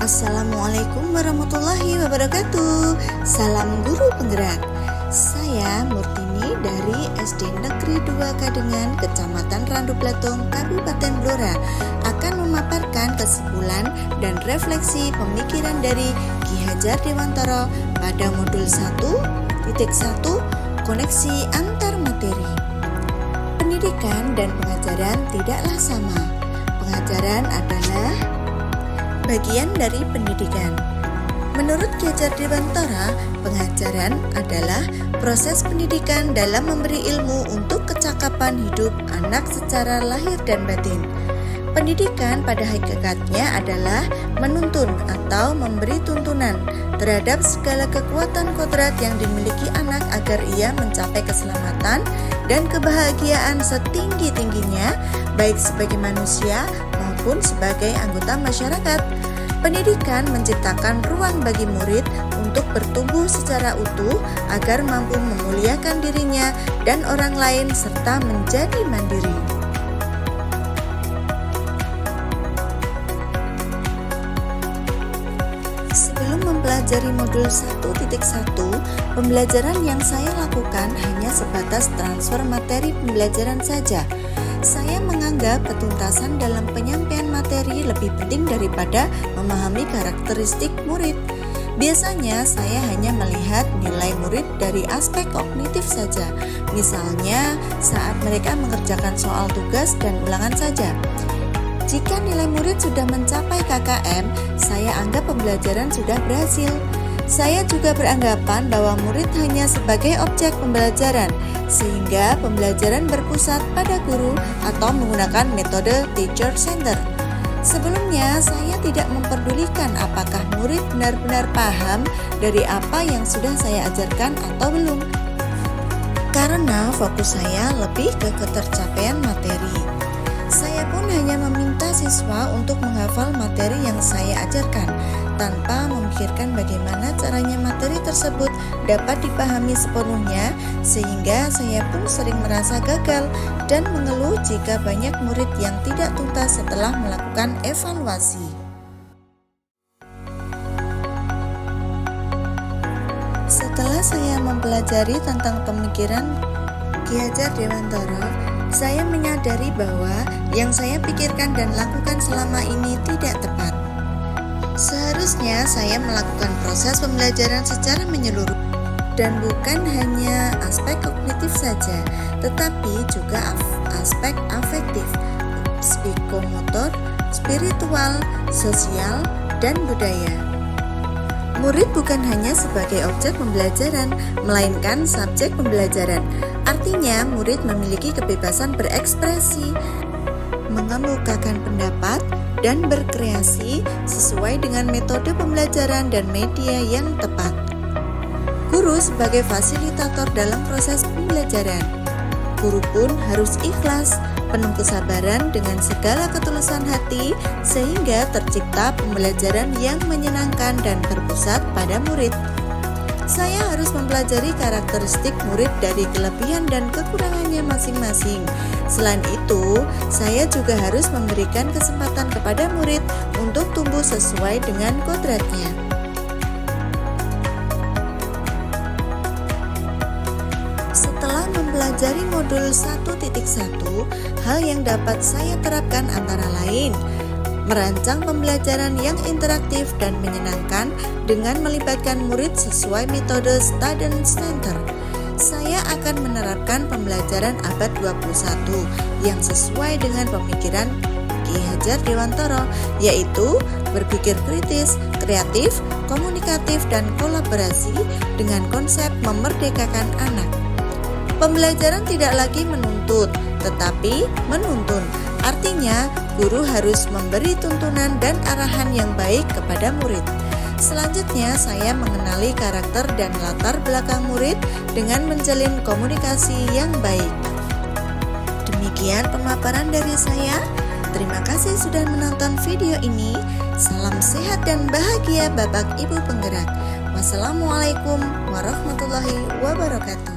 Assalamualaikum warahmatullahi wabarakatuh. Salam guru penggerak. Saya Murtini dari SD Negeri 2 Kadengan, Kecamatan Randu Blatung, Kabupaten Blora, akan memaparkan kesimpulan dan refleksi pemikiran dari Ki Hajar Dewantara pada modul 1.1 koneksi antar materi. Pendidikan dan pengajaran tidaklah sama. Pengajaran adalah bagian dari pendidikan. Menurut Ki Hajar Dewantara, pengajaran adalah proses pendidikan dalam memberi ilmu untuk kecakapan hidup anak secara lahir dan batin. Pendidikan pada hakikatnya adalah menuntun atau memberi tuntunan terhadap segala kekuatan kodrat yang dimiliki anak agar ia mencapai keselamatan dan kebahagiaan setinggi-tingginya, baik sebagai manusia maupun sebagai anggota masyarakat. Pendidikan menciptakan ruang bagi murid untuk bertumbuh secara utuh agar mampu memuliakan dirinya dan orang lain serta menjadi mandiri. Sebelum mempelajari modul 1.1, pembelajaran yang saya lakukan hanya sebatas transfer materi pembelajaran saja. Saya menganggap ketuntasan dalam penyampaian materi lebih penting daripada memahami karakteristik murid. Biasanya saya hanya melihat nilai murid dari aspek kognitif saja, misalnya saat mereka mengerjakan soal tugas dan ulangan saja. Jika nilai murid sudah mencapai KKM, saya anggap pembelajaran sudah berhasil. Saya juga beranggapan bahwa murid hanya sebagai objek pembelajaran, sehingga pembelajaran berpusat pada guru atau menggunakan metode teacher center. Sebelumnya, saya tidak memperdulikan apakah murid benar-benar paham dari apa yang sudah saya ajarkan atau belum, karena fokus saya lebih ke ketercapaian materi. Saya pun hanya meminta siswa untuk menghafal materi yang saya ajarkan, tanpa memikirkan bagaimana caranya materi tersebut dapat dipahami sepenuhnya, sehingga saya pun sering merasa gagal dan mengeluh jika banyak murid yang tidak tuntas setelah melakukan evaluasi. Setelah saya mempelajari tentang pemikiran Ki Hajar Dewantara, saya menyadari bahwa yang saya pikirkan dan lakukan selama ini tidak tepat. Seharusnya saya melakukan proses pembelajaran secara menyeluruh dan bukan hanya aspek kognitif saja, tetapi juga aspek afektif, psikomotor, spiritual, sosial, dan budaya. Murid bukan hanya sebagai objek pembelajaran, melainkan subjek pembelajaran. Artinya, murid memiliki kebebasan berekspresi, mengemukakan pendapat, dan berkreasi sesuai dengan metode pembelajaran dan media yang tepat. Guru sebagai fasilitator dalam proses pembelajaran. Guru pun harus ikhlas, penuh kesabaran dengan segala ketulusan hati, sehingga tercipta pembelajaran yang menyenangkan dan berpusat pada murid. Saya harus mempelajari karakteristik murid dari kelebihan dan kekurangannya masing-masing. Selain itu, saya juga harus memberikan kesempatan kepada murid untuk tumbuh sesuai dengan kodratnya. Setelah mempelajari modul 1.1, hal yang dapat saya terapkan antara lain: merancang pembelajaran yang interaktif dan menyenangkan dengan melibatkan murid sesuai metode student center. Saya akan menerapkan pembelajaran abad 21 yang sesuai dengan pemikiran Ki Hajar Dewantara, yaitu berpikir kritis, kreatif, komunikatif, dan kolaborasi dengan konsep memerdekakan anak. Pembelajaran tidak lagi menuntut, tetapi menuntun. Artinya, guru harus memberi tuntunan dan arahan yang baik kepada murid. Selanjutnya, saya mengenali karakter dan latar belakang murid dengan menjalin komunikasi yang baik. Demikian pemaparan dari saya. Terima kasih sudah menonton video ini. Salam sehat dan bahagia Bapak Ibu penggerak. Wassalamualaikum warahmatullahi wabarakatuh.